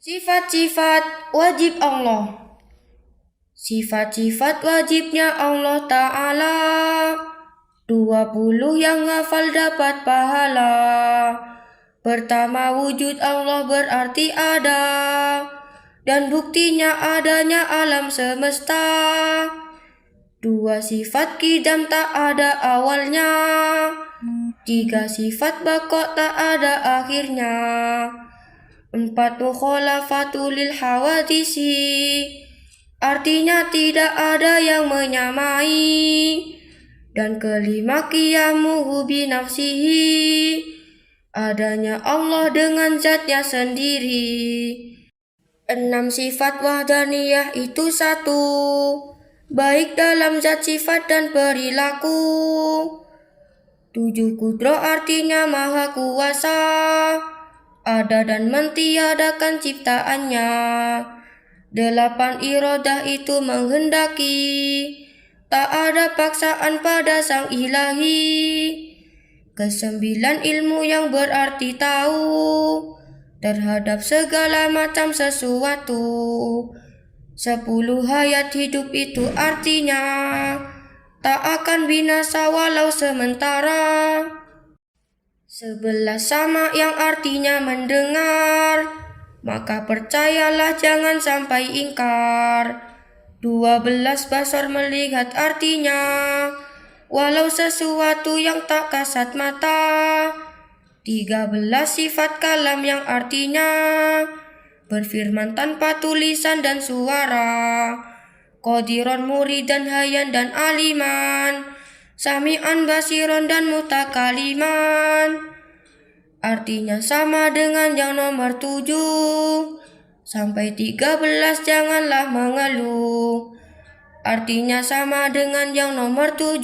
Sifat-sifat wajib Allah. Sifat-sifat wajibnya Allah Ta'ala 20 yang hafal dapat pahala. Pertama, wujud Allah berarti ada, dan buktinya adanya alam semesta. 2, sifat qidam tak ada awalnya. 3, sifat baqo tak ada akhirnya. 4, mukhalafatul lil hawadisi, artinya tidak ada yang menyamai. Dan kelima, qiyamuhu binafsihi, adanya Allah dengan zatnya sendiri. 6, sifat wahdaniyah itu satu, baik dalam zat, sifat dan perilaku. 7, kudro artinya maha kuasa, ada dan mentiadakan ciptaannya. 8, iradah itu menghendaki, tak ada paksaan pada sang ilahi. 9, ilmu yang berarti tahu terhadap segala macam sesuatu. 10, hayat hidup itu artinya tak akan binasa walau sementara. 11, sama yang artinya mendengar, maka percayalah jangan sampai ingkar. 12, basar melihat artinya walau sesuatu yang tak kasat mata. 13, sifat kalam yang artinya berfirman tanpa tulisan dan suara. Qadiron, muridan, hayan dan aliman, sami'an, basiron dan mutakaliman, artinya sama dengan yang nomor 7 sampai 13, janganlah mengeluh, artinya sama dengan yang nomor 7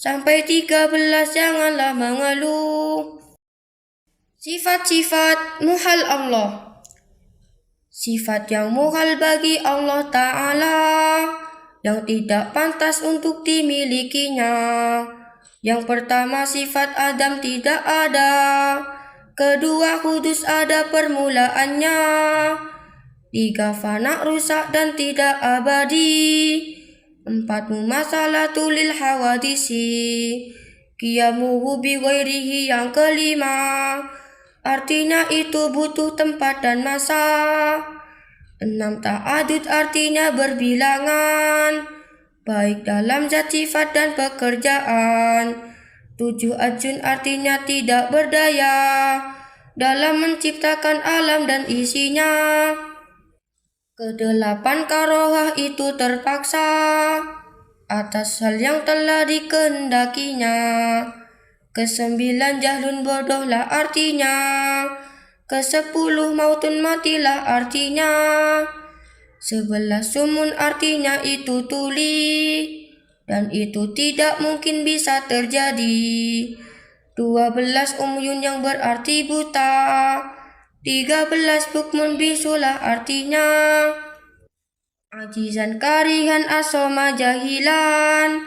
sampai 13, janganlah mengeluh. Sifat-sifat muhal Allah. Sifat yang muhal bagi Allah Ta'ala, yang tidak pantas untuk dimilikinya. Yang pertama, sifat Adam tidak ada. Kedua, kudus ada permulaannya. 3, fana, rusak dan tidak abadi. 4, mumasalatul lil hawadisi, qiyamuhu bi ghairihi. Yang kelima, artinya itu butuh tempat dan masa. 6, ta'adud artinya berbilangan, baik dalam zat, sifat dan pekerjaan. 7, ajun artinya tidak berdaya dalam menciptakan alam dan isinya. 8, karohah itu terpaksa atas hal yang telah dikehendakinya. 9, jahlun bodohlah artinya. 10, mautun matilah artinya. 11, sumun artinya itu tuli, dan itu tidak mungkin bisa terjadi. 12, umyun yang berarti buta. 13, bukmun bisulah artinya ajizan, karihan, asoma, jahilan,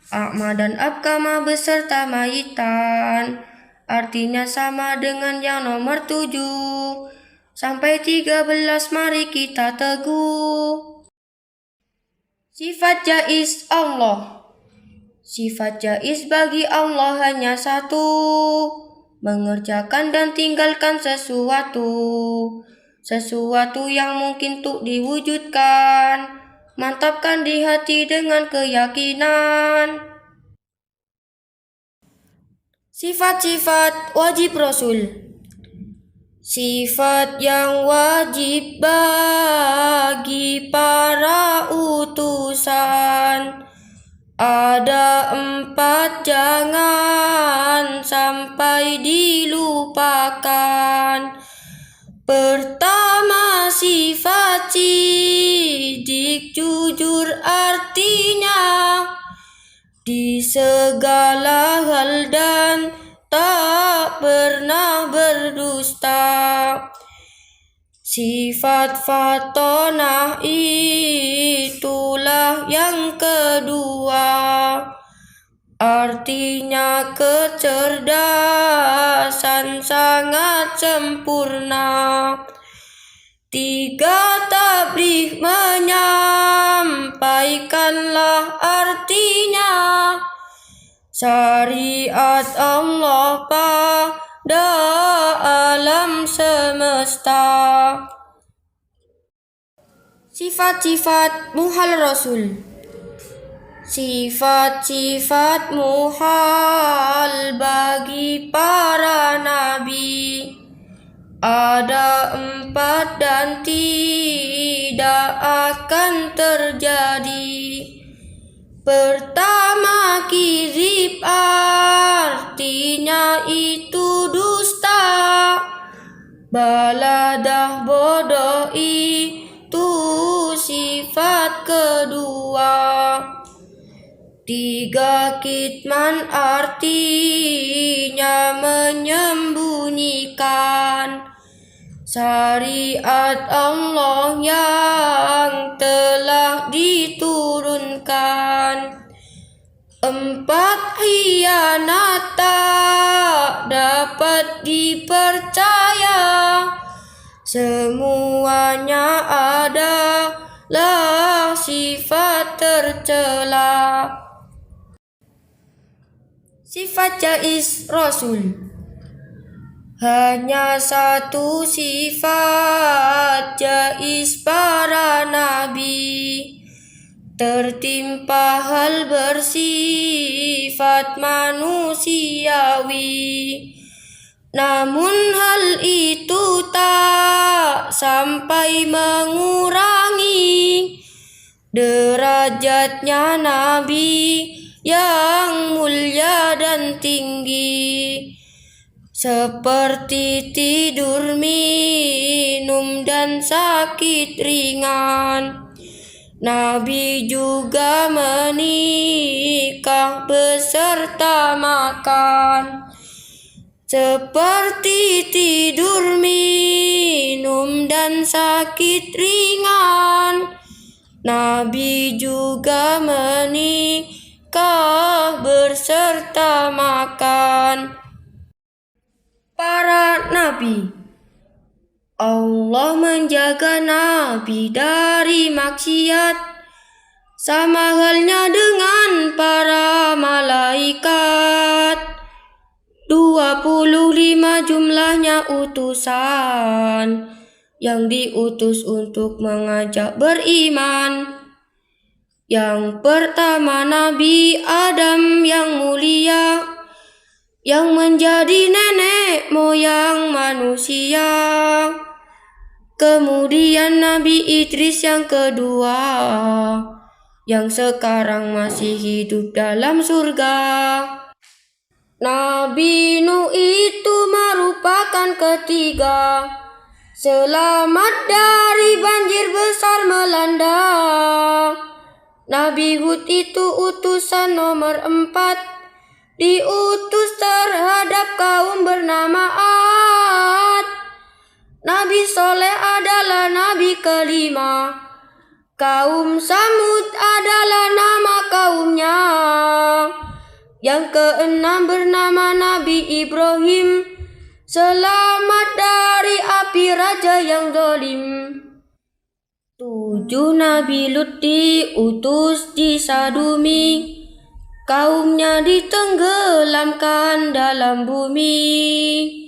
a'ma dan abkama beserta mayitan, artinya sama dengan yang nomor 7 sampai 13, mari kita teguh. Sifat jaiz Allah. Sifat jaiz bagi Allah hanya satu, mengerjakan dan tinggalkan sesuatu yang mungkin untuk diwujudkan. Mantapkan di hati dengan keyakinan. Sifat-sifat wajib Rasul. Sifat yang wajib bagi para utusan ada 4, jangan sampai dilupakan. Pertama, sifat sidik, jujur artinya di segala hal dan tak pernah berdusta. Sifat fatonah itulah yang kedua, artinya kecerdasan sangat sempurna. 3 tabligh menyampaikanlah artinya syariat Allah pada alam semesta. Sifat-sifat muhal Rasul. Sifat-sifat muhal bagi para nabi ada 4 dan tidak akan terjadi. Pertama, kizib artinya itu dusta. Baladah bodoh itu sifat kedua. 3, kitman artinya menyembunyikan syariat Allah yang telah diturunkan. 4, khianat tak dapat dipercaya. Semuanya adalah sifat tercela. Sifat jaiz Rasul. Hanya 1 sifat jaiz para nabi, tertimpa hal bersifat manusiawi. Namun hal itu tak sampai mengurangi derajatnya nabi yang mulia dan tinggi. Seperti tidur, minum, dan sakit ringan. Nabi juga menikah beserta makan. Seperti tidur, minum, dan sakit ringan. Nabi juga menikah beserta makan. Para nabi. Allah menjaga nabi dari maksiat, sama halnya dengan para malaikat. 25 jumlahnya utusan yang diutus untuk mengajak beriman. Yang pertama Nabi Adam yang mulia, yang menjadi nenek moyang manusia. Kemudian Nabi Idris yang kedua, yang sekarang masih hidup dalam surga. Nabi Nuh itu merupakan ketiga, selamat dari banjir besar melanda. Nabi Hud itu utusan nomor 4, diutus terhadap kaum bernama Ad. Nabi Soleh adalah nabi kelima. Kaum Samud adalah nama kaumnya. Yang keenam bernama Nabi Ibrahim, selamat dari api raja yang zalim. 7, Nabi Lut diutus di Sadumi. Kaumnya ditenggelamkan dalam bumi.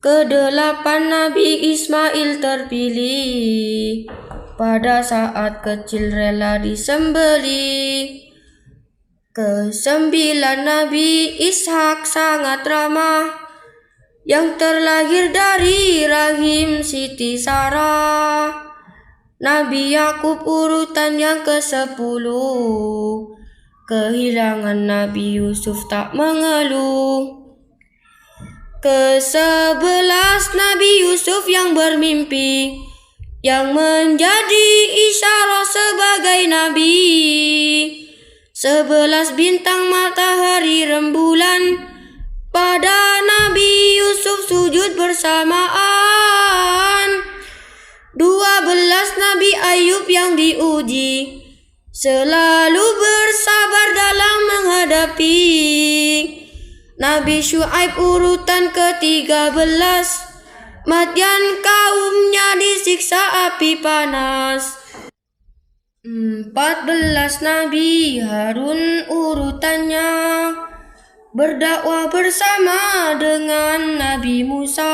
Ke-8, Nabi Ismail terpilih. Pada saat kecil rela disembelih. Ke-9, Nabi Ishak sangat ramah, yang terlahir dari rahim Siti Sarah. Nabi Yakub urutan yang ke-10. Kehilangan Nabi Yusuf tak mengeluh. Ke-11, Nabi Yusuf yang bermimpi, yang menjadi isyarat sebagai nabi. 11 bintang, matahari, rembulan, pada Nabi Yusuf sujud bersamaan. 12, Nabi Ayub yang diuji, selalu bersabar dalam menghadapi. Nabi Syuaib urutan ke-13, Madyan kaumnya disiksa siksa api panas. 14 Nabi Harun urutannya, berdakwah bersama dengan Nabi Musa.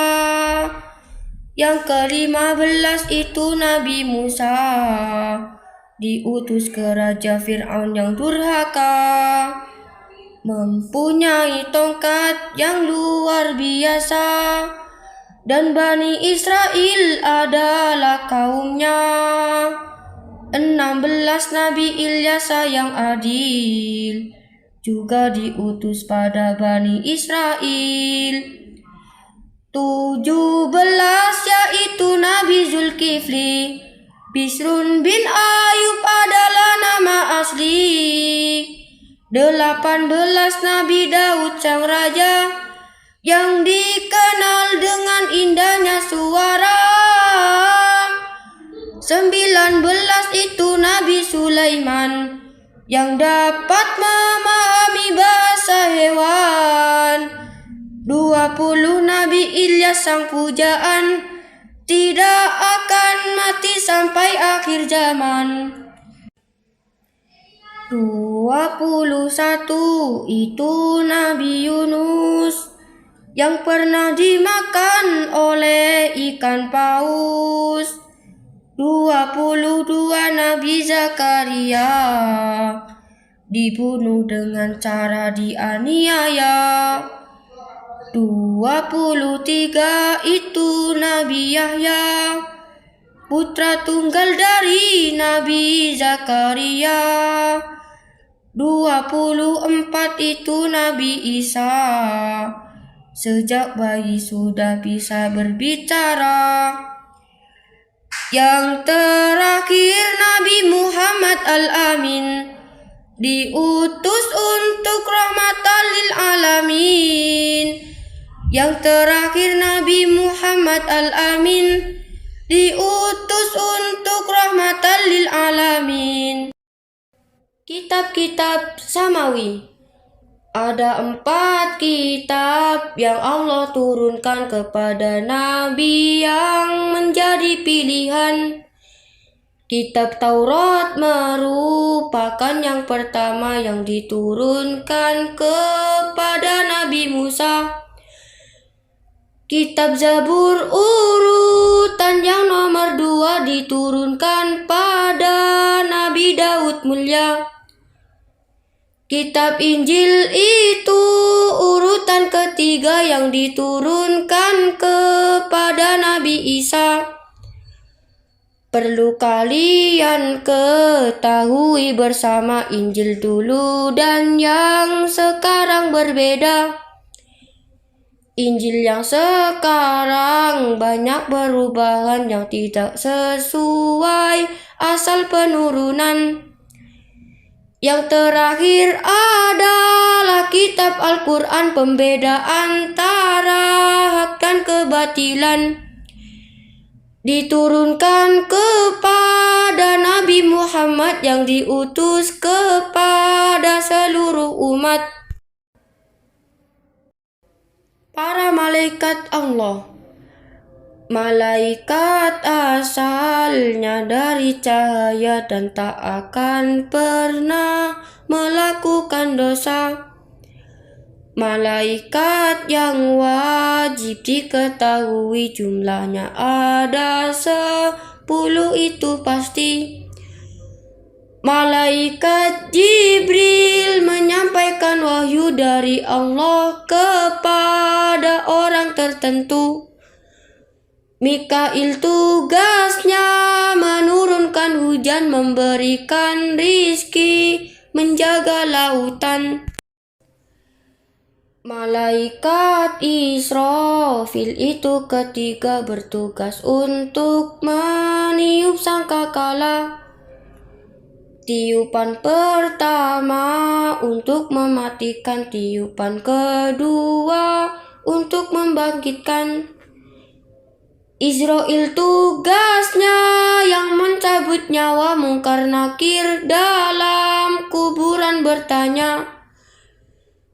Yang ke-15 itu Nabi Musa, diutus ke Raja Fir'aun yang durhaka, mempunyai tongkat yang luar biasa, dan Bani Israel adalah kaumnya. 16 Nabi Ilyas yang adil, juga diutus pada Bani Israel. 17 yaitu Nabi Zulkifli. Bisrun bin Ayub adalah nama asli. 18 Nabi Daud sang raja, yang dikenal dengan indahnya suara. 19 itu Nabi Sulaiman, yang dapat memahami bahasa hewan. 20 Nabi Ilyas sang pujaan, tidak akan mati sampai akhir zaman. 21 itu Nabi Yunus, yang pernah dimakan oleh ikan paus. 22 Nabi Zakaria, dibunuh dengan cara dianiaya. 23 itu Nabi Yahya, putra tunggal dari Nabi Zakaria. 24 itu Nabi Isa, sejak bayi sudah bisa berbicara. Yang terakhir Nabi Muhammad Al-Amin, diutus untuk rahmatan lil alamin. Yang terakhir Nabi Muhammad Al-Amin, diutus untuk rahmatan lil alamin. Kitab-kitab Samawi. Ada 4 kitab yang Allah turunkan kepada Nabi yang menjadi pilihan. Kitab Taurat merupakan yang pertama yang diturunkan kepada Nabi Musa. Kitab Zabur urutan yang nomor 2 diturunkan pada Nabi Daud mulia. Kitab Injil itu urutan ketiga yang diturunkan kepada Nabi Isa. Perlu kalian ketahui bersama, Injil dulu dan yang sekarang berbeda. Injil yang sekarang banyak perubahan yang tidak sesuai asal penurunan. Yang terakhir adalah kitab Al-Quran, pembeda antara hak dan kebatilan. Diturunkan kepada Nabi Muhammad yang diutus kepada seluruh umat. Para malaikat Allah. Malaikat asalnya dari cahaya dan tak akan pernah melakukan dosa. Malaikat yang wajib diketahui jumlahnya ada 10 itu pasti. Malaikat Jibril menyampaikan wahyu dari Allah kepada orang tertentu. Mikail tugasnya menurunkan hujan, memberikan rizki, menjaga lautan. Malaikat Israfil itu ketiga, bertugas untuk meniup sangkakala. Tiupan pertama untuk mematikan, tiupan kedua untuk membangkitkan. Israel tugasnya yang mencabut nyawa, Mungkar Nakir dalam kuburan bertanya.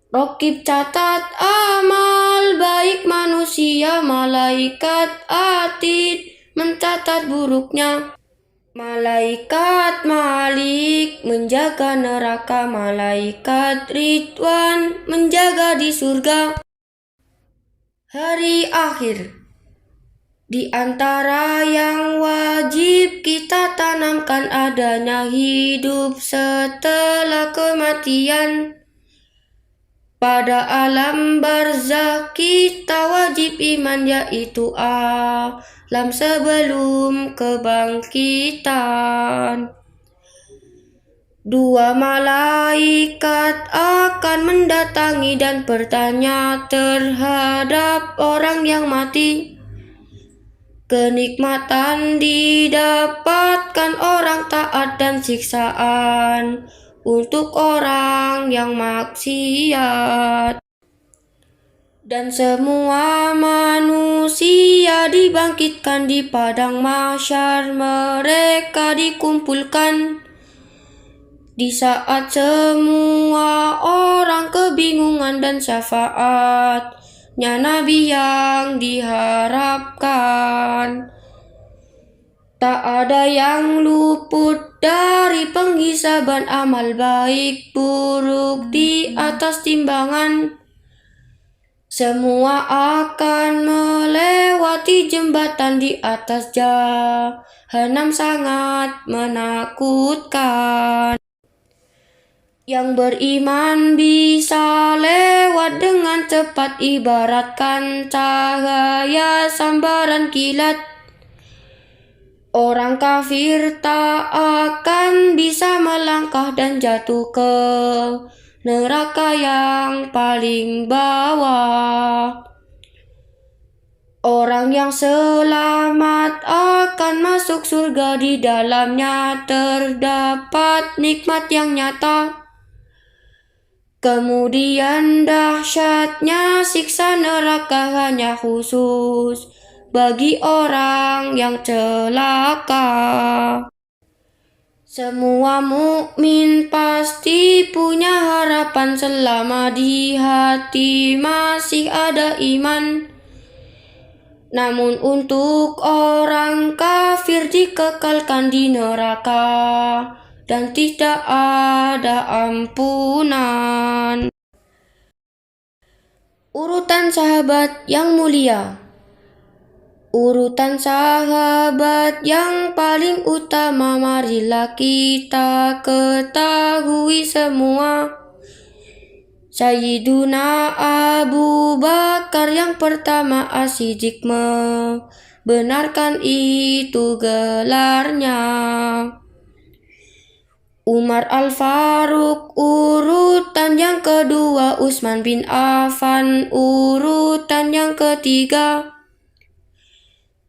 Rokib catat amal baik manusia, malaikat Atid mencatat buruknya. Malaikat Malik menjaga neraka, malaikat Ridwan menjaga di surga. Hari akhir, di antara yang wajib kita tanamkan adanya hidup setelah kematian. Pada alam barzakh kita wajib iman, yaitu alam sebelum kebangkitan. Dua malaikat akan mendatangi dan bertanya terhadap orang yang mati. Kenikmatan didapatkan orang taat dan siksaan untuk orang yang maksiat. Dan semua manusia dibangkitkan di padang mahsyar, mereka dikumpulkan. Di saat semua orang kebingungan dan syafaatnya Nabi yang diharapkan. Tak ada yang luput dari penghisaban amal baik buruk di atas timbangan. Semua akan melewati jembatan di atas jahanam, sangat menakutkan. Yang beriman bisa lewat dengan cepat, ibaratkan cahaya sambaran kilat. Orang kafir tak akan bisa melangkah dan jatuh ke neraka yang paling bawah. Orang yang selamat akan masuk surga, di dalamnya terdapat nikmat yang nyata. Kemudian dahsyatnya siksa neraka hanya khusus bagi orang yang celaka. Semua mukmin pasti punya harapan selama di hati masih ada iman. Namun untuk orang kafir dikekalkan di neraka dan tidak ada ampunan. Urutan sahabat yang mulia. Urutan sahabat yang paling utama marilah kita ketahui semua. Sayyiduna Abu Bakar yang pertama, As-Siddiq membenarkan itu gelarnya. Umar Al-Faruq urutan yang kedua, Utsman bin Affan urutan yang ketiga.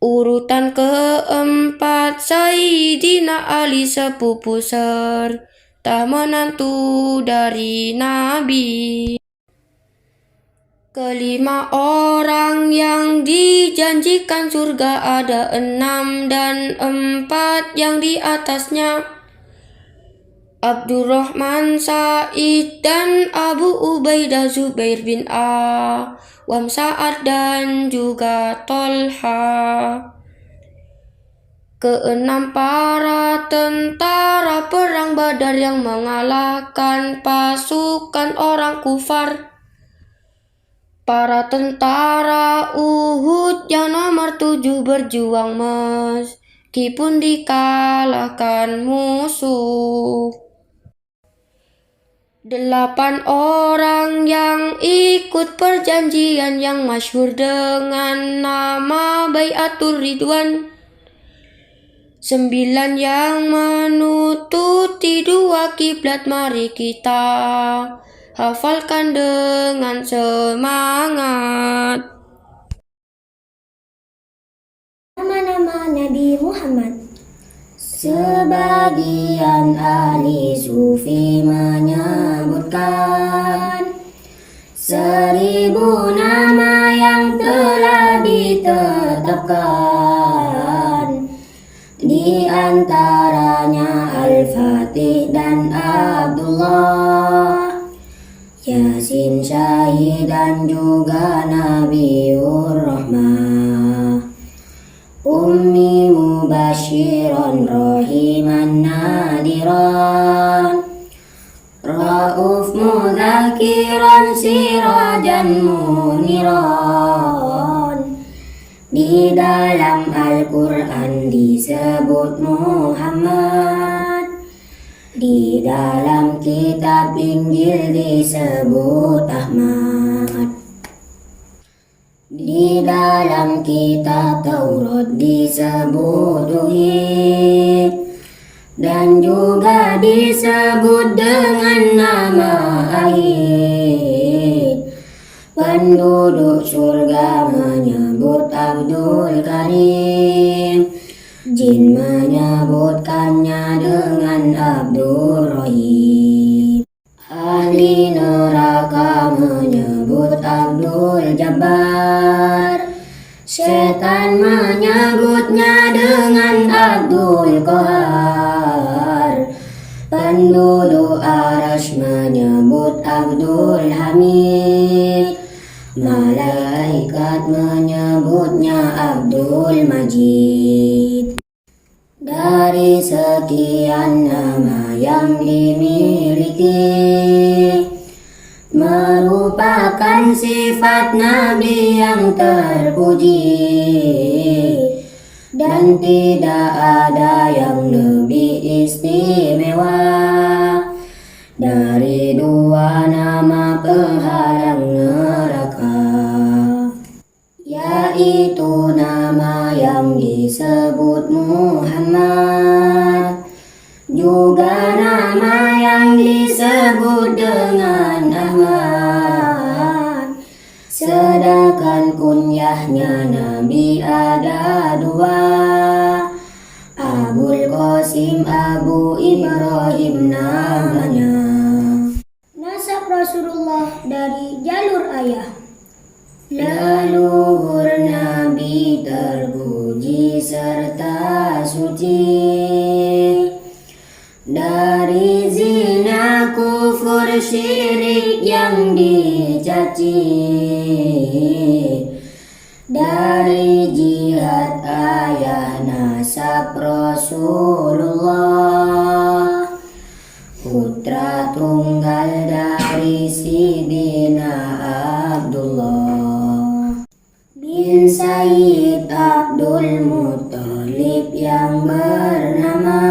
Urutan keempat, Sayyidina Ali sepupu serta menantu dari Nabi. Kelima orang yang dijanjikan surga ada 6 dan 4 yang di atasnya. Abdurrahman, Sa'id dan Abu Ubaidah, Zubair bin Awam, Sa'ad dan juga Tolha. Keenam, para tentara perang Badar yang mengalahkan pasukan orang kufar. Para tentara Uhud yang nomor 7 berjuang meskipun dikalahkan musuh. 8 orang yang ikut perjanjian yang masyhur dengan nama Baiatur Ridwan. 9 yang menututi 2 kiblat, mari kita hafalkan dengan semangat. Nama-nama Nabi Muhammad. Sebagian ahli sufi menyebutkan 1000 nama yang telah ditetapkan. Di antaranya Al-Fatih dan Abdullah, Yasin, Syahid dan juga Nabiur Rahmah. Ummi mubashiran rahiman nadiran, Rauf mudzakiran sirajan muniran. Di dalam Al-Quran disebut Muhammad, di dalam kitab Injil disebut Ahmad, di dalam kitab Taurat disebut Wahid, dan juga disebut dengan nama Ahid. Penduduk surga menyebut Abdul Karim, jin menyebutkannya dengan Abdul Rahim. Ahli neraka menyebut Abdul Jabbar, setan menyebutnya dengan Abdul Qahar. Penduduk Arasy menyebut Abdul Hamid, malaikat menyebutnya Abdul Majid. Dari sekian nama yang dimiliki, merupakan sifat Nabi yang terpuji, dan tidak ada yang lebih istimewa dari dua nama penghalang neraka, yaitu nama yang disebut Muhammad, juga nama yang disebut dengan Ahmad. Sedangkan kunyahnya Nabi ada dua, Abul Qasim, Abu Ibrahim namanya. Nasab Rasulullah dari jalur ayah. Leluhur Nabi terpuji serta suci, dari zina kufur syirik yang dicaci, dari jihad ayah nasab Rasulullah, putra tunggal dari Sidina Abdullah bin Sayyid Abdul Muttalib yang bernama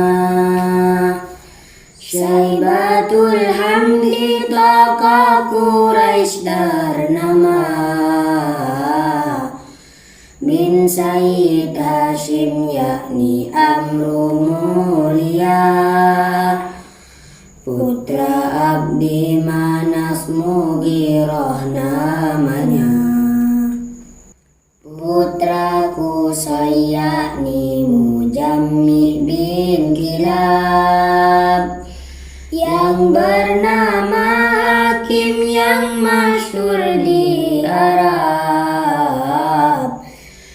Syaibatul Hamdi tokoh Quraisy ternama, bin Sayyid Hashim yakni Amru Mulia, putra Abdi Manas Mughirah namanya, putra Qusay yakni Mujammi bin Kilab, yang bernama Hakim yang masyhur di Arab,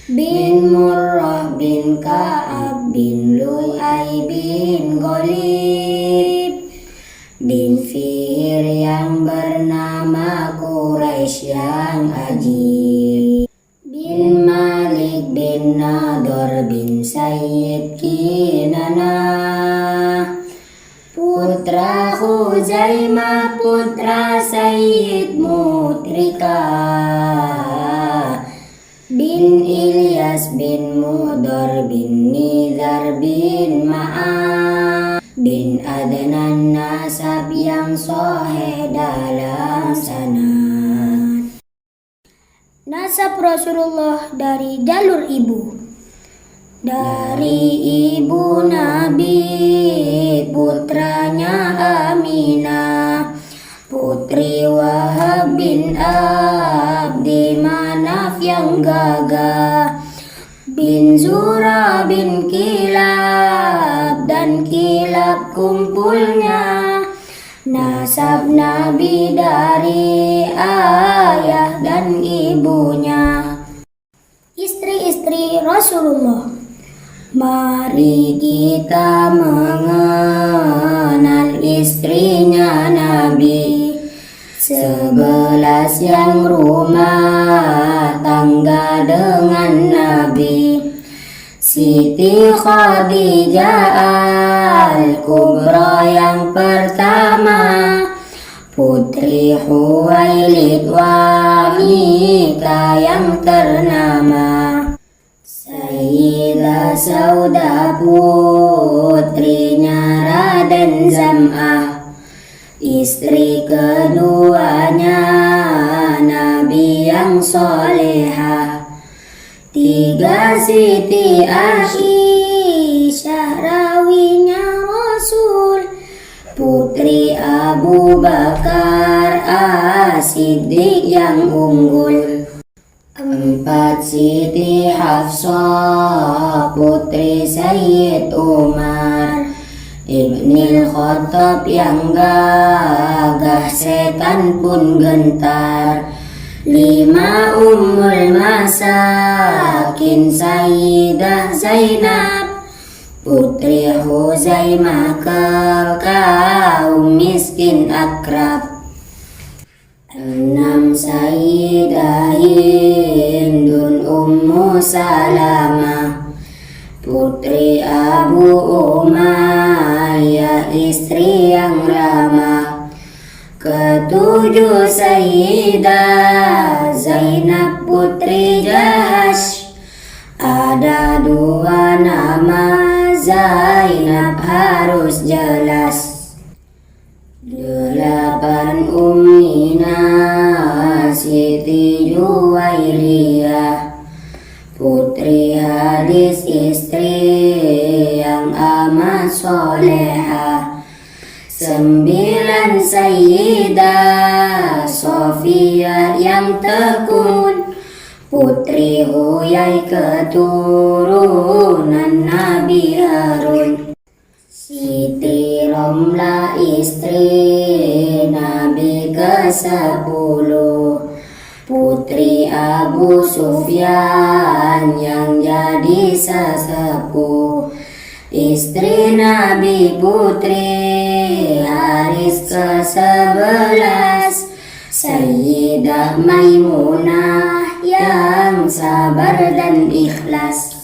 bin Murrah bin Ka'ab bin Lu'ay bin Ghalib, bin Fihr yang bernama Quraisy yang ajib, bin Malik bin Nador bin Sayyid Kinana, putra Khuzaimah, putra Sayyid Mutrika, bin Ilyas bin Mudar bin Nizar bin Ma'ad, bin Adnan nasab yang sahih dalam sanad. Nasab Rasulullah dari jalur ibu. Dari ibu Nabi, putranya Aminah, putri Wahab bin Abdi Manaf yang gagah, bin Zura bin Kilab, dan Kilab kumpulnya. Nasab Nabi dari ayah dan ibunya. Istri-istri Rasulullah. Mari kita mengenal istrinya Nabi, 11 yang rumah tangga dengan Nabi, Siti Khadijah Al-Kubra yang pertama, Putri Khuwailid wanita yang ternama. Sayyidah Saudah putrinya Raden Zam'ah, istri keduanya Nabi yang solehah. Tiga Siti Aisyah rawinya Rasul, putri Abu Bakar As-Siddiq yang unggul. Empat Siti Hafsah putri Sayyid Umar Ibnil Khattab yang gagah setan pun gentar. Lima Ummul Masakin Sayyidah Zainab, putri Huzaimah ke kaum miskin akrab. Enam Sayyidah Hindun Ummu Salamah, putri Abu Umayyah istri yang ramah. Ketujuh Sayyidah Zainab putri Jahash, ada dua nama Zainab harus jelas. Delapan Ummina Siti Juwairiyah, putri Hadis istri yang amat solehah. Sembilan Sayyidah Sofiyah yang tekun, putri Huyai keturunan Nabi Harun. Siti Romlah istri Nabi ke-10, putri Abu Sufyan yang jadi sesepuh. Istri Nabi putri Haris ke-11, Sayyidah Maimunah yang sabar dan ikhlas.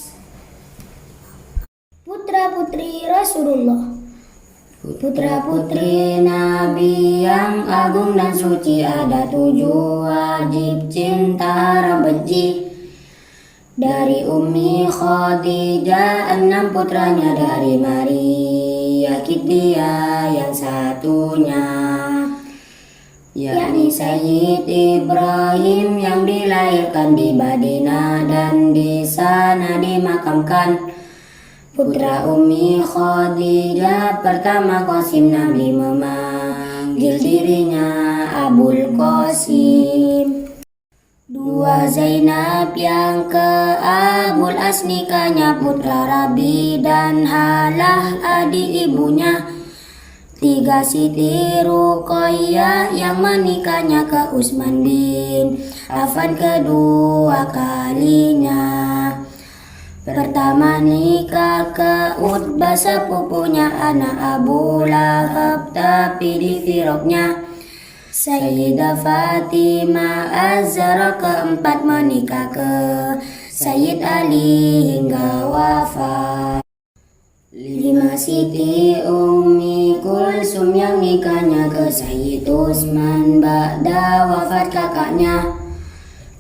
Putra-putri Rasulullah, putra-putri Nabi yang agung dan suci, ada 7 wajib cinta haram benci. Dari Ummi Khadijah 6 putranya, dari Maria Kiddia yang satunya, yakni Sayyid Ibrahim yang dilahirkan di Madinah dan di sana dimakamkan. Putra Ummi Khadijah pertama Qasim, Nabi memanggil dirinya Abul Qasim. 2 Zainab yang ke Abul As, nikahnya putra Rabi dan Halah adik ibunya. 3 Siti Ruqayyah yang menikahnya ke Utsman bin Affan kedua kalinya. Pertama nikah ke Utbah sepupunya anak Abu Lahab, tapi di firoknya. Sayyidah Fatimah Az-Zahra keempat menikah ke Sayyid Ali hingga wafat. 5 Siti Ummi Kulsum yang nikahnya ke Sayyid Utsman ba'da wafat kakaknya.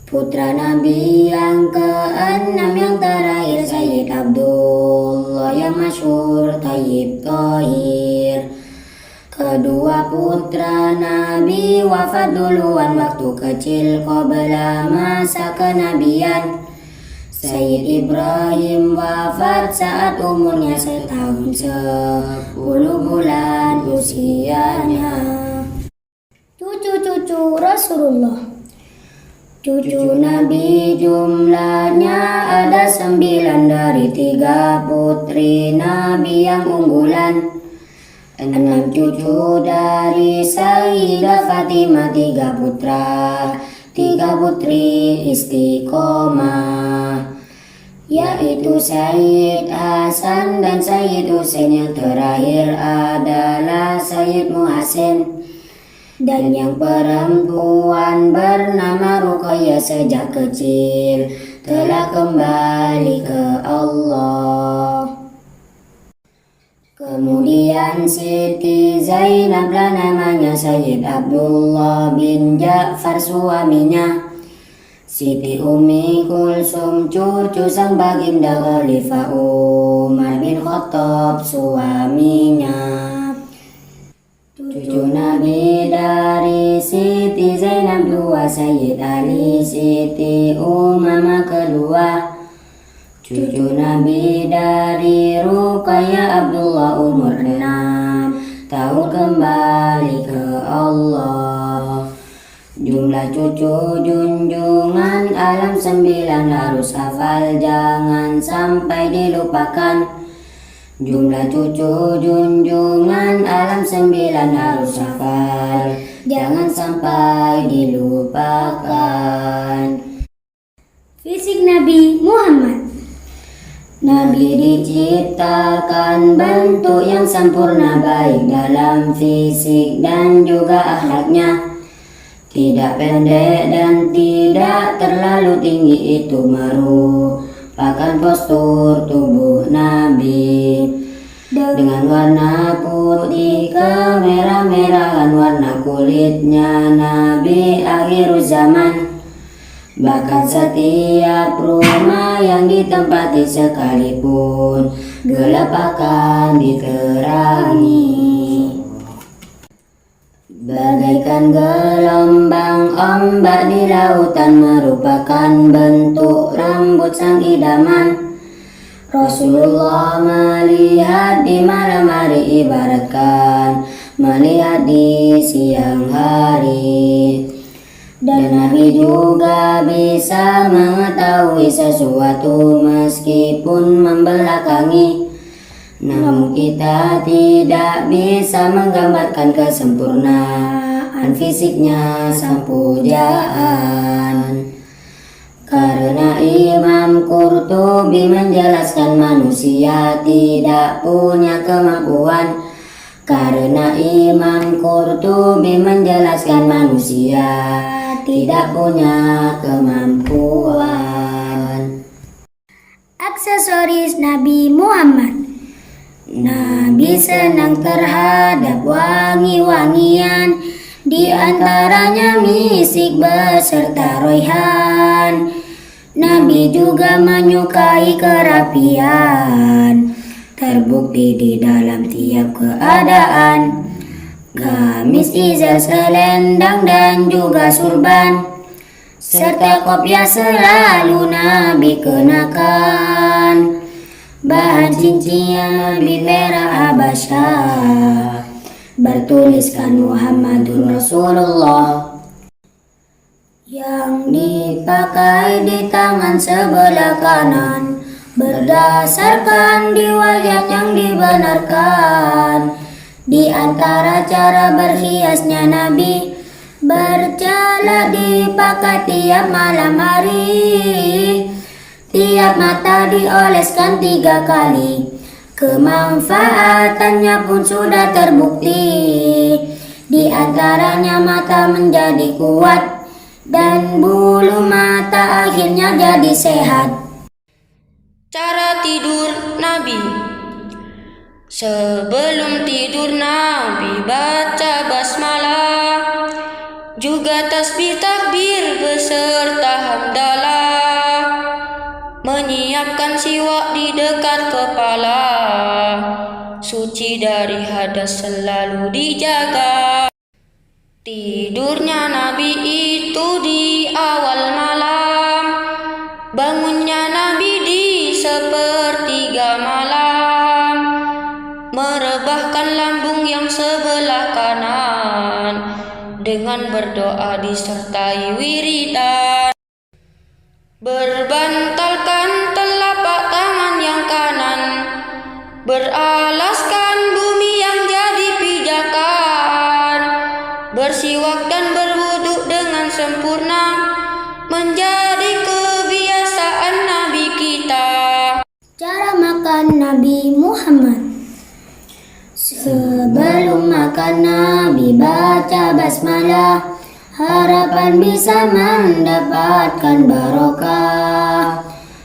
Putra Nabi yang ke-6 yang terakhir Sayyid Abdullah yang masyhur Thayyib Thahir. Kedua putra Nabi wafat duluan waktu kecil qabla masa kenabian. Sayyid Ibrahim wafat saat umurnya setahun 10 bulan usianya. Cucu-cucu Rasulullah, cucu Nabi jumlahnya ada 9, dari 3 putri Nabi yang unggulan. 6 cucu dari Sayyidah Fatimah, 3 putra, 3 putri istiqomah, yaitu Sayyid Hasan dan Sayyid Husain. Yang terakhir adalah Sayyid Muhsin. Dan yang perempuan bernama Ruqayyah sejak kecil telah kembali ke Allah. Kemudian Siti Zainab lah namanya Sayyid Abdullah bin Ja'far suaminya. Siti Umi Kulsum cucu sang baginda Khalifah Umar bin Khattab suaminya. Cucu Nabi dari Siti Zainab dua, Sayyid Ali Siti Umamah kedua. Cucu Nabi dari Ruqayyah Abdullah umur 6 tahun kembali ke Allah. Jumlah cucu junjungan alam 9 harus hafal, jangan sampai dilupakan. Jumlah cucu junjungan alam 9 harus hafal, jangan sampai dilupakan. Fisik Nabi Muhammad. Nabi diciptakan bentuk yang sempurna, baik dalam fisik dan juga akhlaknya. Tidak pendek dan tidak terlalu tinggi, itu merupakan postur tubuh Nabi. Dengan warna putih kemerah-merahan warna kulitnya Nabi akhir zaman. Bahkan setiap rumah yang ditempati sekalipun gelap akan diterangi. Bagaikan gelombang ombak di lautan merupakan bentuk rambut sang idaman. Rasulullah melihat di malam hari ibaratkan melihat di siang hari. Dan Nabi juga bisa mengetahui sesuatu meskipun membelakangi. Namun kita tidak bisa menggambarkan kesempurnaan fisiknya sang pujaan. Karena Imam Qurtubi menjelaskan manusia tidak punya kemampuan. Karena Imam Qurtubi menjelaskan manusia tidak punya kemampuan. Aksesoris Nabi Muhammad. Nabi senang terhadap wangi-wangian, di antaranya misik beserta roihan. Nabi juga menyukai kerapian, terbukti di dalam tiap keadaan. Gamis, izar, selendang dan juga surban serta kopiah selalu Nabi kenakan. Bahan cincinnya Nabi merah Habasyah, bertuliskan Muhammadun Rasulullah. Yang dipakai di tangan sebelah kanan berdasarkan riwayat yang dibenarkan. Di antara cara berhiasnya Nabi, bercala dipakai tiap malam hari. Tiap mata dioleskan 3 kali, kemanfaatannya pun sudah terbukti. Di antaranya mata menjadi kuat dan bulu mata akhirnya jadi sehat. Cara tidur Nabi. Sebelum tidur Nabi baca basmalah, juga tasbih takbir beserta hamdalah. Menyiapkan siwak di dekat kepala, suci dari hadas selalu dijaga. Tidurnya Nabi itu di awal malam, bangunnya Nabi di sepertiga malam. Merebahkan lambung yang sebelah kanan dengan berdoa disertai wiridan. Berbantalkan telapak tangan yang kanan, beralaskan bumi yang jadi pijakan. Bersiwak dan berwudu dengan sempurna, menjadi kebiasaan Nabi kita. Cara makan Nabi Muhammad. Sebelum makan Nabi baca basmalah, harapan bisa mendapatkan barokah.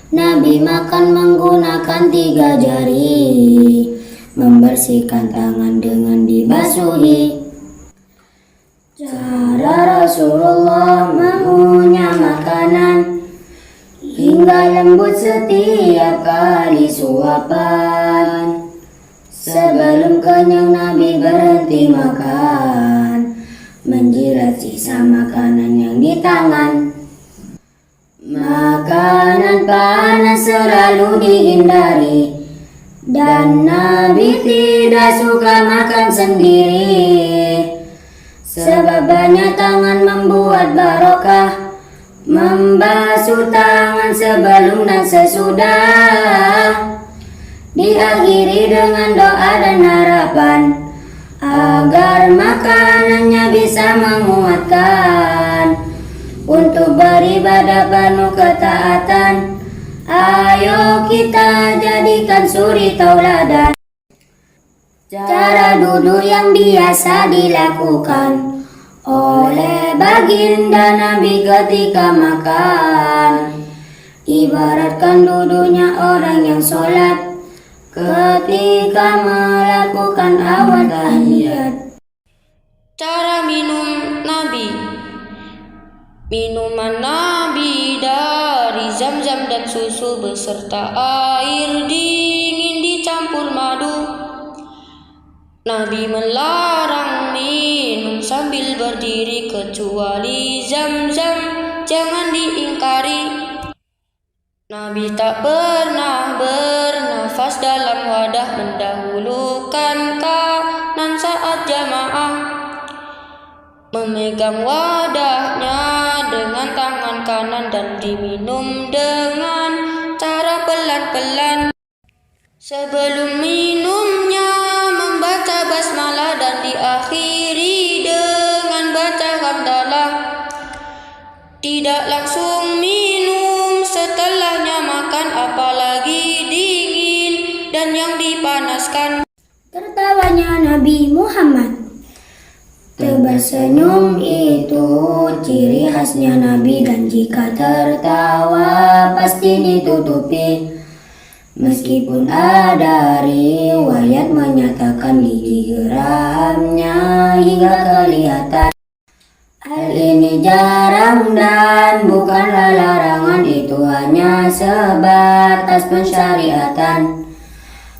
Nabi makan menggunakan 3 jari, membersihkan tangan dengan dibasuhi. Cara Rasulullah mengunyah makanan hingga lembut setiap kali suapan. Sebelum kenyang Nabi berhenti makan, menjilat sisa makanan yang di tangan. Makanan panas selalu dihindari, dan Nabi tidak suka makan sendiri. Sebab banyak tangan membuat barokah, membasuh tangan sebelum dan sesudah. Diakhiri dengan doa dan harapan agar makanannya bisa menguatkan untuk beribadah penuh ketaatan. Ayo kita jadikan suri tauladan. Cara duduk yang biasa dilakukan oleh baginda Nabi ketika makan, ibaratkan duduknya orang yang sholat ketika melakukan awal tahiyat. Cara minum Nabi. Minuman Nabi dari zam-zam dan susu beserta air dingin dicampur madu. Nabi melarang minum sambil berdiri kecuali zam-zam, jangan diingkari. Nabi tak pernah bernafas dalam wadah, mendahulukan kanan saat jamaah. Memegang wadahnya dengan tangan kanan dan diminum dengan cara pelan-pelan. Sebelum minumnya membaca basmalah dan diakhiri dengan baca hamdalah. Tidak langsung minum setelahnya makan, apalagi dingin dan yang dipanaskan. Tertawanya Nabi Muhammad. Tersenyum itu ciri khasnya Nabi, dan jika tertawa pasti ditutupi. Meskipun ada riwayat menyatakan gigi geramnya hingga kelihatan. Hal ini jarang dan bukanlah larangan, itu hanya sebatas pensyariatan.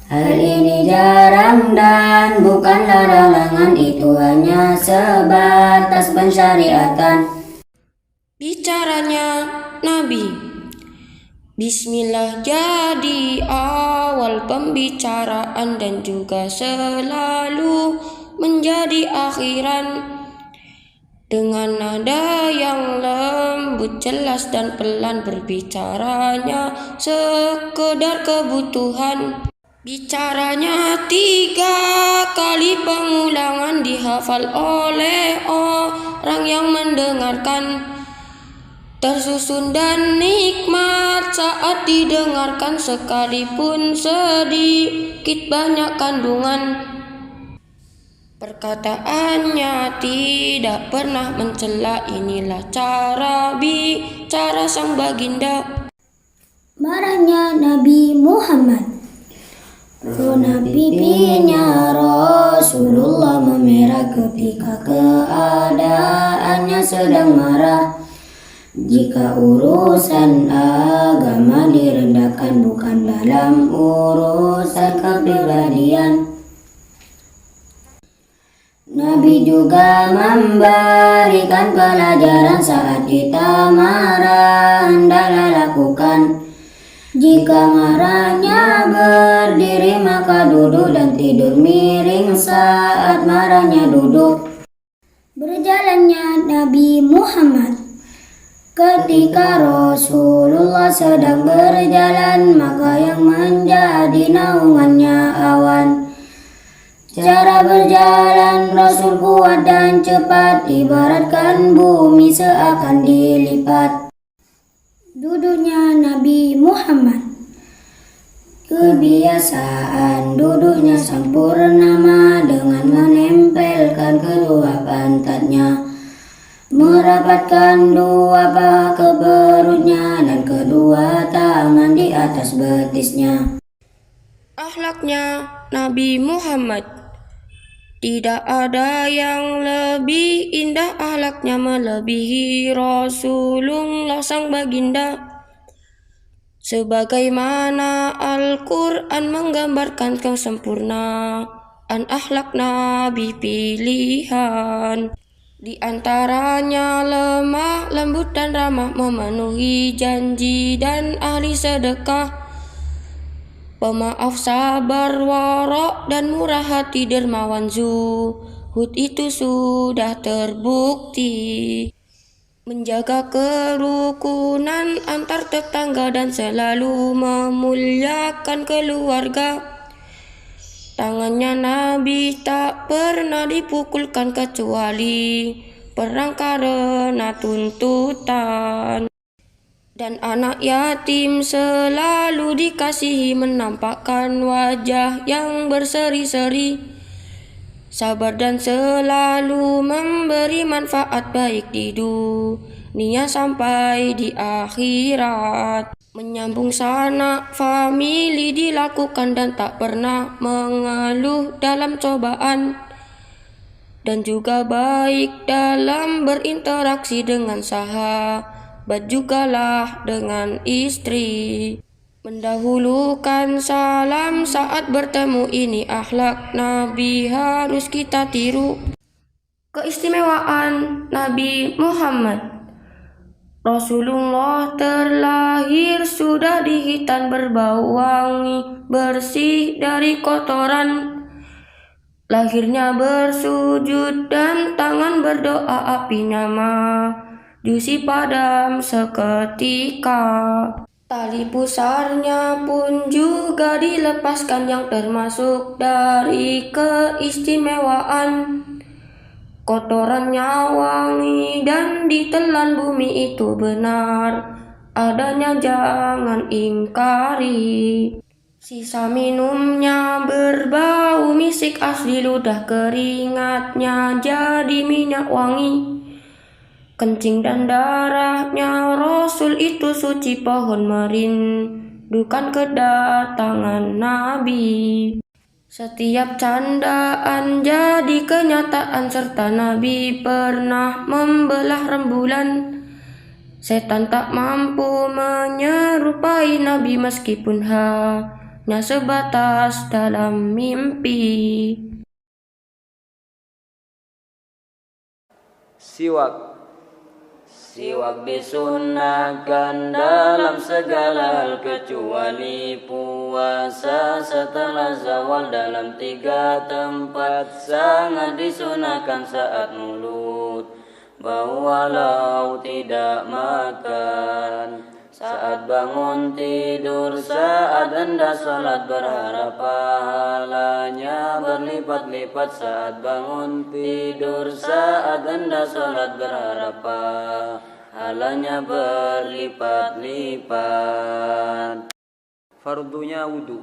Hal ini jarang dan bukanlah larangan, itu hanya sebatas pensyariatan. Bicaranya Nabi. Bismillah jadi awal pembicaraan dan juga selalu menjadi akhiran. Dengan nada yang lembut, jelas dan pelan berbicaranya sekedar kebutuhan. Bicaranya 3 kali pengulangan dihafal oleh orang yang mendengarkan. Tersusun dan nikmat saat didengarkan, sekalipun sedikit banyak kandungan. Perkataannya tidak pernah mencela, inilah cara bicara sang baginda. Marahnya Nabi Muhammad. Rona pipinya Rasulullah memerah ketika keadaannya sedang marah. Jika urusan agama direndahkan, bukan dalam urusan kepribadian. Nabi juga memberikan pelajaran saat kita marah, hendaklah lakukan. Jika marahnya berdiri maka duduk, dan tidur miring saat marahnya duduk. Berjalannya Nabi Muhammad. Ketika Rasulullah sedang berjalan, maka yang menjadi naungannya awan. Cara berjalan Rasul kuat dan cepat, ibaratkan bumi seakan dilipat. Duduknya Nabi Muhammad. Kebiasaan duduknya sempurna dengan menempelkan kedua pantatnya, merapatkan 2 paha ke perutnya, dan kedua tangan di atas betisnya. Akhlaknya Nabi Muhammad. Tidak ada yang lebih indah akhlaknya melebihi Rasulullah sang baginda. Sebagaimana Al-Quran menggambarkan kesempurnaan akhlak Nabi pilihan. Di antaranya lemah, lembut dan ramah, memenuhi janji dan ahli sedekah, pemaaf, sabar, warok dan murah hati, dermawan, zuhud itu sudah terbukti. Menjaga kerukunan antar tetangga dan selalu memuliakan keluarga. Tangannya Nabi tak pernah dipukulkan kecuali perang karena tuntutan. Dan anak yatim selalu dikasihi, menampakkan wajah yang berseri-seri. Sabar dan selalu memberi manfaat baik di dunia sampai di akhirat. Menyambung sanak famili dilakukan dan tak pernah mengeluh dalam cobaan. Dan juga baik dalam berinteraksi dengan sahabat, jugalah dengan istri. Mendahulukan salam saat bertemu, ini akhlak Nabi harus kita tiru. Keistimewaan Nabi Muhammad. Rasulullah terlahir sudah di hitan, berbau wangi, bersih dari kotoran. Lahirnya bersujud dan tangan berdoa, apinya majusi padam seketika. Tali pusarnya pun juga dilepaskan, yang termasuk dari keistimewaan. Kotorannya wangi dan ditelan bumi, itu benar adanya, jangan ingkari. Sisa minumnya berbau misik, asli ludah keringatnya jadi minyak wangi. Kencing dan darahnya Rasul itu suci, pohon merindukan kedatangan Nabi. Setiap candaan jadi kenyataan, serta Nabi pernah membelah rembulan. Setan tak mampu menyerupai Nabi meskipun hanya sebatas dalam mimpi. Siwak disunahkan dalam segala hal kecuali puasa setelah zawal. Dalam 3 tempat sangat disunahkan, saat mulut bau walau tidak makan, saat bangun tidur, saat hendak sholat, berharap pahalanya berlipat-lipat. Saat bangun tidur, saat hendak sholat, berharap pahalanya berlipat-lipat. Fardunya wudu.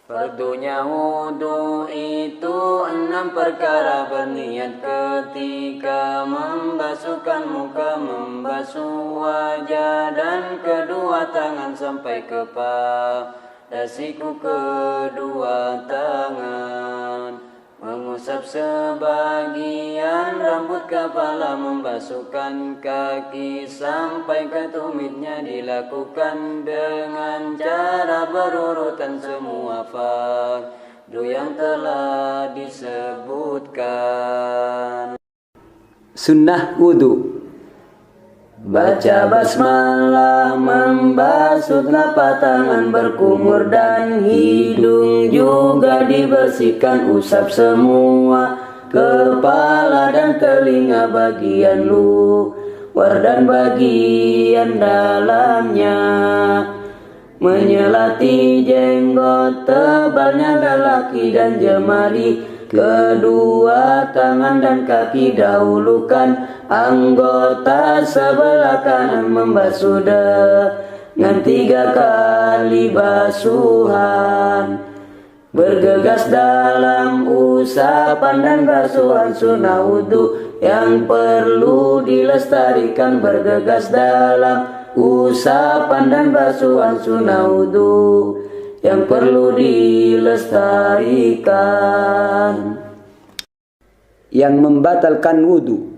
Fardunya wudu itu 6 perkara. Berniat ketika membasuhkan muka, membasuh wajah dan kedua tangan sampai kepada siku kedua tangan. Mengusap sebagian rambut kepala, membasuhkan kaki sampai ke tumitnya. Dilakukan dengan cara berurutan semua fardu yang telah disebutkan. Sunnah wudu. Baca basmalah, membasuh telapak tangan, berkumur dan hidung juga dibersihkan. Usap semua kepala dan telinga, bagian luar dan bagian dalamnya. Menyelati jenggot tebalnya lelaki dan jemari. Kedua tangan dan kaki, dahulukan anggota sebelah kanan, membasuh dengan 3 kali basuhan. Bergegas dalam usapan dan basuhan, sunnah wudu yang perlu dilestarikan. Bergegas dalam usapan dan basuhan, sunnah wudu yang perlu dilestarikan. Yang membatalkan wudu.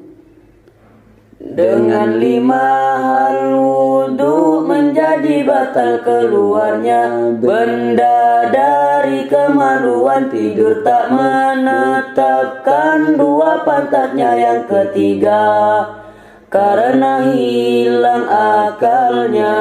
Dengan 5 hal wudu menjadi batal keluarnya benda dari kemaluan. Tidur tak menetapkan 2 pantatnya. Yang ketiga, karena hilang akalnya,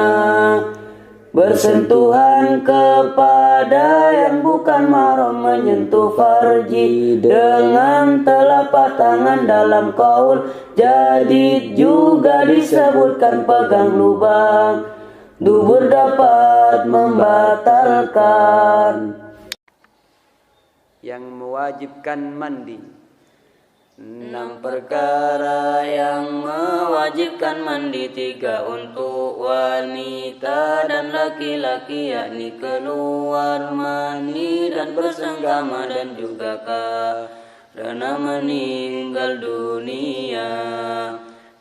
bersentuhan kepada yang bukan mahram, menyentuh farji dengan telapak tangan dalam qaul jadid juga disebutkan pegang lubang dubur dapat membatalkan. Yang mewajibkan mandi. 6 perkara yang mewajibkan mandi, 3 untuk wanita dan laki-laki, yakni keluar mani dan bersenggama, dan juga karena meninggal dunia.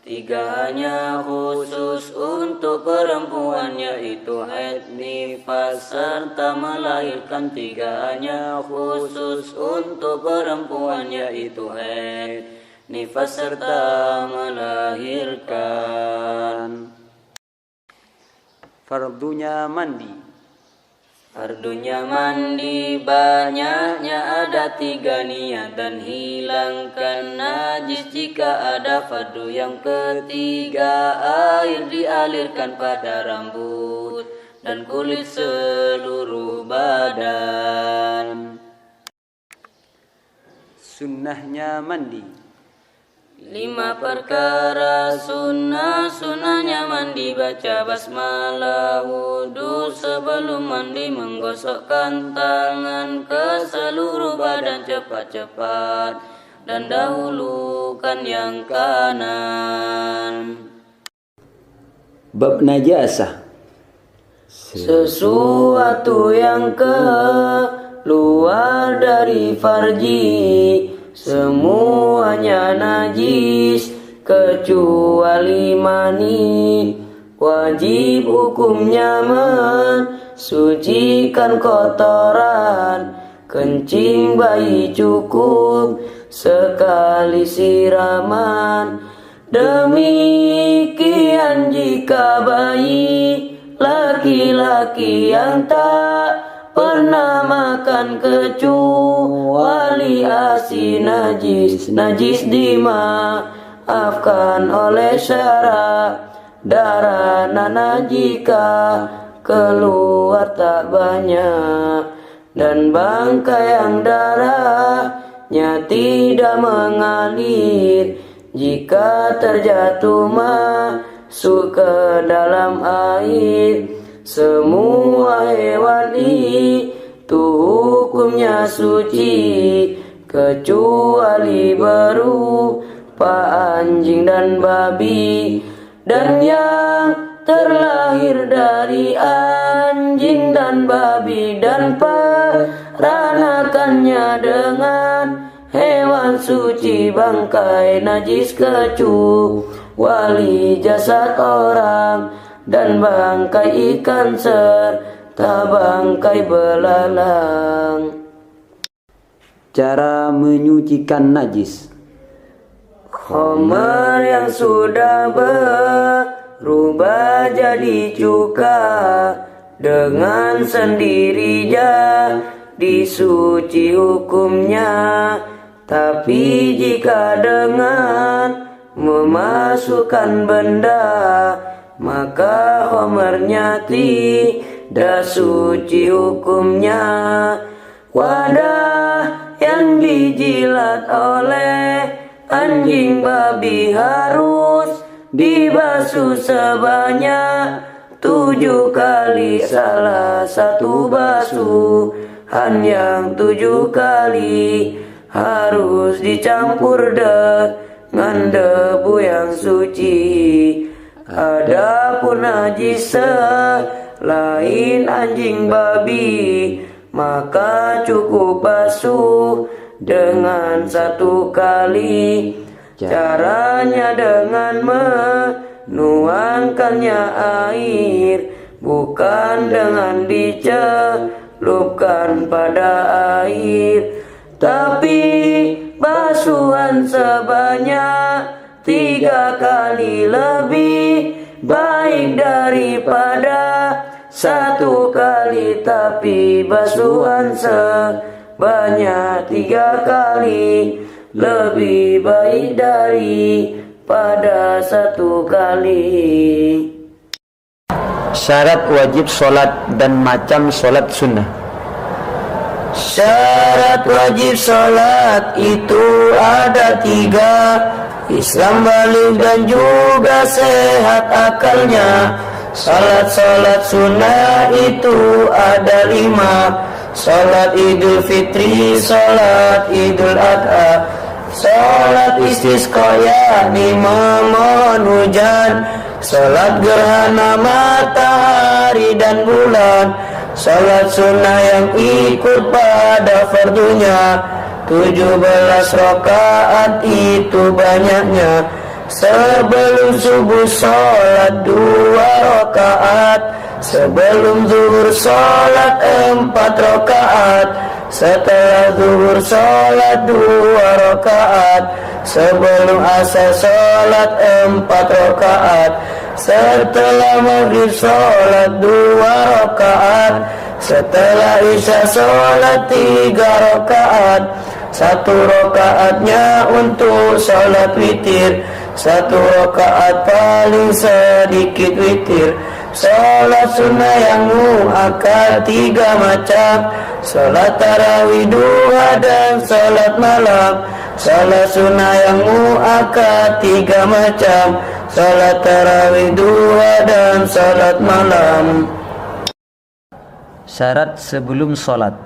3 hanya khusus untuk perempuan, yaitu haid, nifas, serta melahirkan. 3 hanya khusus untuk perempuan, yaitu haid, nifas, serta melahirkan. Fardunya mandi. Fardunya mandi banyaknya ada 3, niat dan hilangkan najis jika ada. Fardu yang ketiga, air dialirkan pada rambut dan kulit seluruh badan. Sunnahnya mandi. 5 perkara sunnahnya mandi, baca basmalah wudu sebelum mandi, menggosokkan tangan ke seluruh badan cepat-cepat dan dahulukan yang kanan. Bab najasah. Sesuatu yang keluar dari farji semuanya najis kecuali mani. Wajib hukumnya mensucikan kotoran. Kencing bayi cukup sekali siraman. Demikian jika bayi laki-laki yang tak pernah makan kecuali ASI najis dimaafkan oleh syarak darah nana jika keluar tak banyak, dan bangkai yang darahnya tidak mengalir jika terjatuh masuk ke dalam air. Semua hewan itu hukumnya suci kecuali berupa anjing dan babi, dan yang terlahir dari anjing dan babi dan peranakannya dengan hewan suci. Bangkai najis kecuali jasad orang dan bangkai ikan serta bangkai belalang. Cara menyucikan najis. Khamar yang sudah berubah jadi cuka dengan sendirinya disuci hukumnya, tapi jika dengan memasukkan benda maka khamarnya tidak suci hukumnya. Wadah yang dijilat oleh anjing babi harus dibasuh sebanyak 7 kali. Salah satu basuhan yang 7 kali harus dicampur dengan debu yang suci. Adapun najis selain anjing babi maka cukup basuh dengan 1 kali. Caranya dengan menuangkannya air, bukan dengan dicelup celupkan pada air. Tapi basuhan sebanyak 3 kali lebih baik daripada 1 kali. Tapi basuhan sebanyak 3 kali lebih baik daripada 1 kali. Syarat wajib sholat dan macam sholat sunnah. Syarat wajib sholat itu ada 3. Islam balik dan juga sehat akalnya. Sholat sunnah itu ada 5. Sholat Idul Fitri, sholat Idul Adha, sholat istisqa yakni memohon hujan, sholat gerhana matahari dan bulan. Sholat sunnah yang ikut pada fardunya 17 rakaat itu banyaknya. Sebelum subuh sholat 2 rakaat, sebelum zuhur sholat 4 rakaat, setelah zuhur sholat 2 rakaat, sebelum asar sholat 4 rakaat, setelah maghrib sholat 2 rakaat, setelah isya sholat 3 rakaat. 1 rakaatnya untuk sholat witir, 1 rakaat paling sedikit witir. Sholat sunnah yang muakkad 3 macam, sholat tarawih, duha dan sholat malam. Sholat sunnah yang muakkad 3 macam, sholat tarawih, duha dan sholat malam. Syarat sebelum sholat.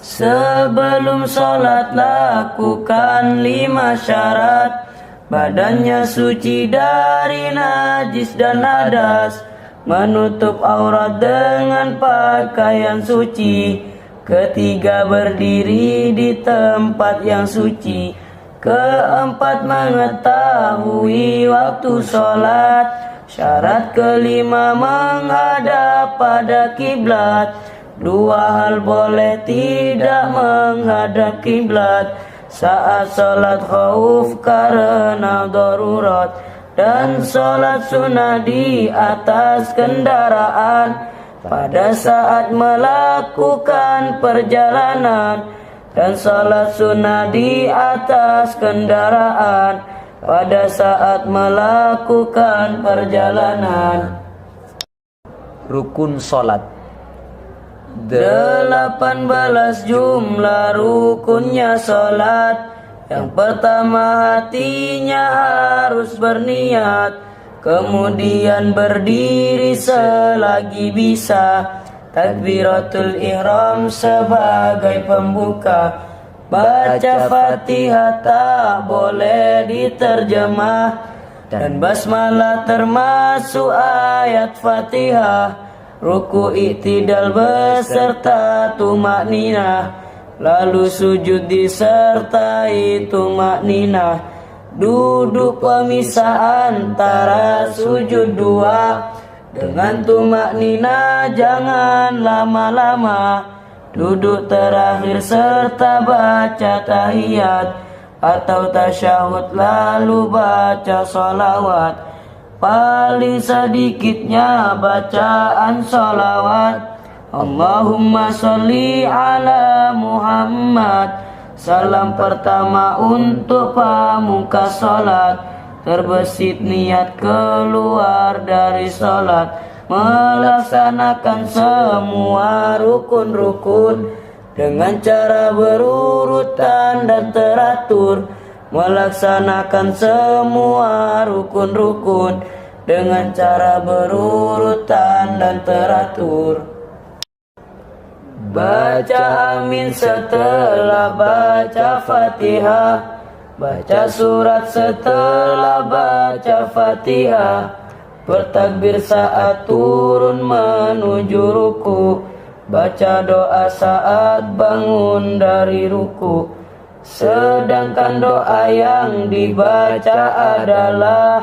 Sebelum sholat lakukan 5 syarat. Badannya suci dari najis dan hadas, menutup aurat dengan pakaian suci. Ketiga, berdiri di tempat yang suci. Keempat, mengetahui waktu sholat. Syarat kelima, menghadap pada kiblat. 2 hal boleh tidak menghadap kiblat: saat sholat khauf karena darurat, dan sholat sunnah di atas kendaraan pada saat melakukan perjalanan, dan sholat sunnah di atas kendaraan pada saat melakukan perjalanan. Rukun sholat. 18 jumlah rukunnya sholat. Yang pertama, hatinya harus berniat, kemudian berdiri selagi bisa. Takbiratul ihram sebagai pembuka. Baca Fatihah tak boleh diterjemah, dan basmalah termasuk ayat Fatihah. Ruku, i'tidal beserta tumakninah, lalu sujud disertai tumakninah. Duduk pemisah antara sujud 2 dengan tumakninah, jangan lama-lama. Duduk terakhir serta baca tahiyat atau tasyahud, lalu baca sholawat. Paling sedikitnya bacaan sholawat: Allahumma sholli ala Muhammad. Salam pertama untuk pamungkas sholat. Terbesit niat keluar dari sholat, melaksanakan semua rukun-rukun dengan cara berurutan dan teratur. Melaksanakan semua rukun-rukun dengan cara berurutan dan teratur. Baca amin setelah baca Fatihah. Baca surat setelah baca Fatihah. Bertakbir saat turun menuju ruku. Baca doa saat bangun dari ruku. Sedangkan doa yang dibaca adalah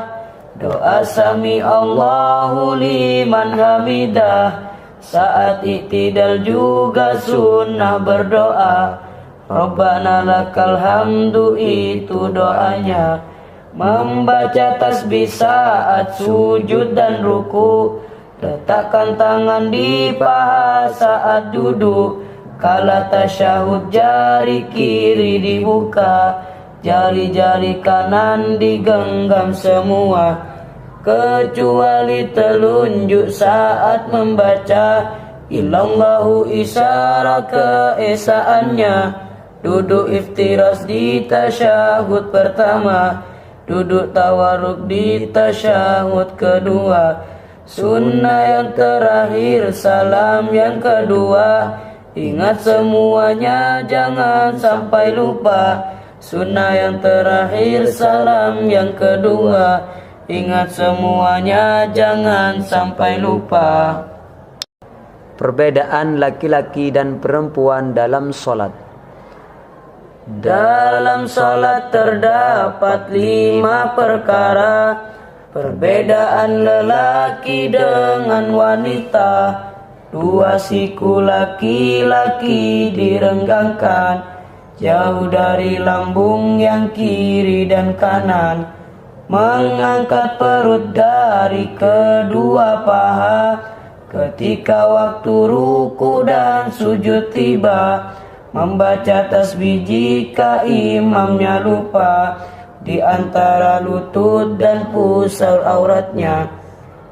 doa Sami Allahu liman hamidah. Saat i'tidal juga sunnah berdoa. Rabbana lakal hamdu itu doanya. Membaca tasbih saat sujud dan ruku. Letakkan tangan di paha saat duduk. Kala tasyahud jari kiri dibuka. Jari-jari kanan digenggam semua, kecuali telunjuk saat membaca. Ilallahu isyara keesaannya. Duduk iftiras di tasyahud pertama. Duduk tawarruk di tasyahud kedua. Sunnah yang terakhir, salam yang kedua. Ingat semuanya, jangan sampai lupa. Sunnah yang terakhir, salam yang kedua. Ingat semuanya, jangan sampai lupa. Perbedaan laki-laki dan perempuan dalam sholat. Dalam sholat terdapat 5 perkara. Perbedaan lelaki dengan wanita. 2 siku laki-laki direnggangkan jauh dari lambung yang kiri dan kanan. Mengangkat perut dari kedua paha ketika waktu ruku dan sujud tiba. Membaca tasbih jika imamnya lupa di antara lutut dan pusar auratnya.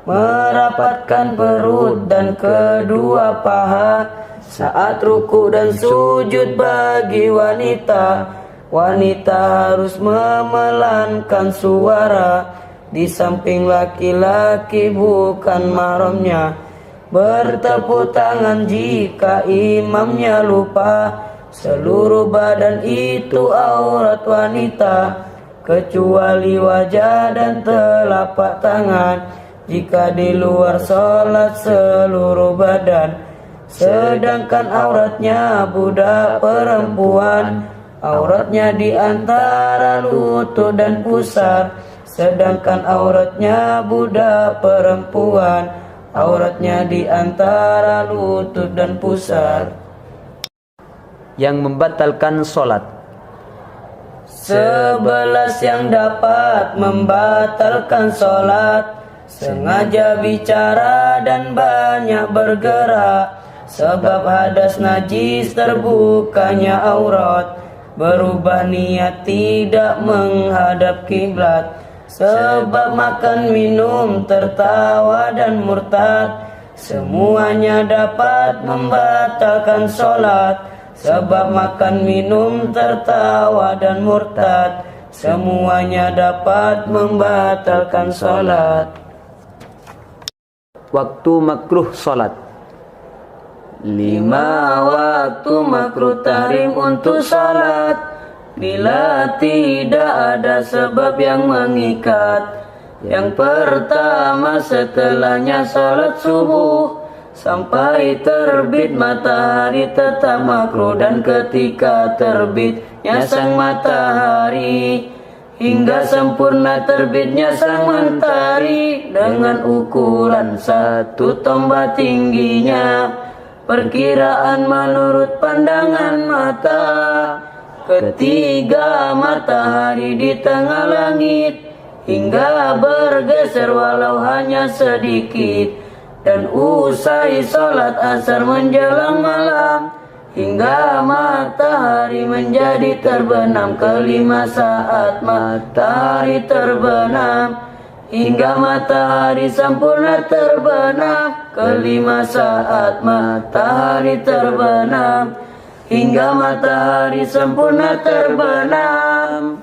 Merapatkan perut dan kedua paha saat ruku dan sujud bagi wanita. Wanita harus memelankan suara di samping laki-laki bukan mahramnya. Bertepuk tangan jika imamnya lupa. Seluruh badan itu aurat wanita, kecuali wajah dan telapak tangan. Jika di luar sholat seluruh badan. Sedangkan auratnya budak perempuan, auratnya di antara lutut dan pusar. Sedangkan auratnya budak perempuan, auratnya di antara lutut dan pusar. Yang membatalkan sholat. 11 yang dapat membatalkan sholat. Sengaja bicara dan banyak bergerak. Sebab hadas najis terbukanya aurat. Berubah niat tidak menghadap kiblat. Sebab makan minum tertawa dan murtad. Semuanya dapat membatalkan sholat. Sebab makan minum tertawa dan murtad. Semuanya dapat membatalkan sholat. Waktu makruh sholat. 5 waktu makruh tahrim untuk sholat. Bila tidak ada sebab yang mengikat. Yang pertama setelahnya sholat subuh sampai terbit matahari tetap makruh. Dan ketika terbitnya sang matahari hingga sempurna terbitnya sang mentari dengan ukuran 1 tombak tingginya. Perkiraan menurut pandangan mata. Ketiga matahari di tengah langit hingga bergeser walau hanya sedikit. Dan usai sholat asar menjelang malam hingga matahari menjadi terbenam. Kelima saat matahari terbenam hingga matahari sempurna terbenam. Kelima saat matahari terbenam hingga matahari sempurna terbenam.